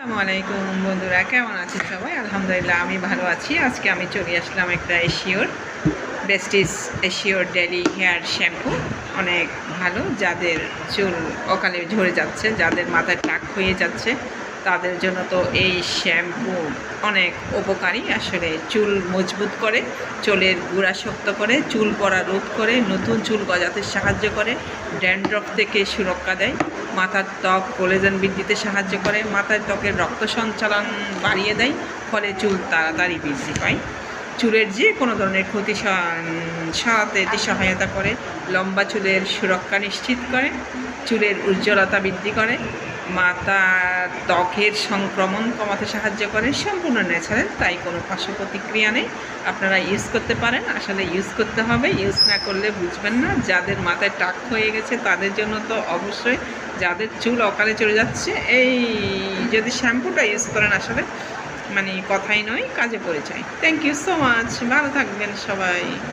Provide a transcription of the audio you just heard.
আসসালামু আলাইকুম বন্ধুরা, কেমন আছেন সবাই? আলহামদুলিল্লাহ আমি ভালো আছি। আজকে আমি চলে আসলাম একটা besties assure daily hair shampoo. অনেক ভালো, যাদের চুল অকালে ঝরে যাচ্ছে, যাদের মাথায় টাক হয়ে যাচ্ছে, তাদের জন্য তো এই শ্যাম্পু অনেক উপকারী। আসলে চুল মজবুত করে, চুলের গুঁড়া শক্ত করে, চুল পড়া রোধ করে, নতুন চুল গজাতে সাহায্য করে, ড্যান্ড্রফ থেকে সুরক্ষা দেয়, মাথার ত্বক কোলাজেন বৃদ্ধিতে সাহায্য করে, মাথার ত্বকের রক্ত সঞ্চালন বাড়িয়ে দেয়, ফলে চুল তাড়াতাড়ি বৃদ্ধি পায়, চুলের যে কোনো ধরনের ক্ষতি সরাতে এটি সহায়তা করে, লম্বা চুলের সুরক্ষা নিশ্চিত করে, চুলের উজ্জ্বলতা বৃদ্ধি করে, মাথার ত্বকের সংক্রমণ কমাতে সাহায্য করে। সম্পূর্ণ ন্যাচারাল, তাই কোনো পার্শ্ব প্রতিক্রিয়া নেই। আপনারা ইউজ করতে পারেন। আসলে ইউজ করতে হবে, ইউজ না করলে বুঝবেন না। যাদের মাথায় টাক হয়ে গেছে তাদের জন্য তো অবশ্যই, যাদের চুল অকালে চলে যাচ্ছে, এই যদি শ্যাম্পুটা ইউজ করেন আসলে কথাই নয়, কাজে পড়ে যায়। থ্যাংক ইউ সো মাচ, ভালো থাকবেন সবাই।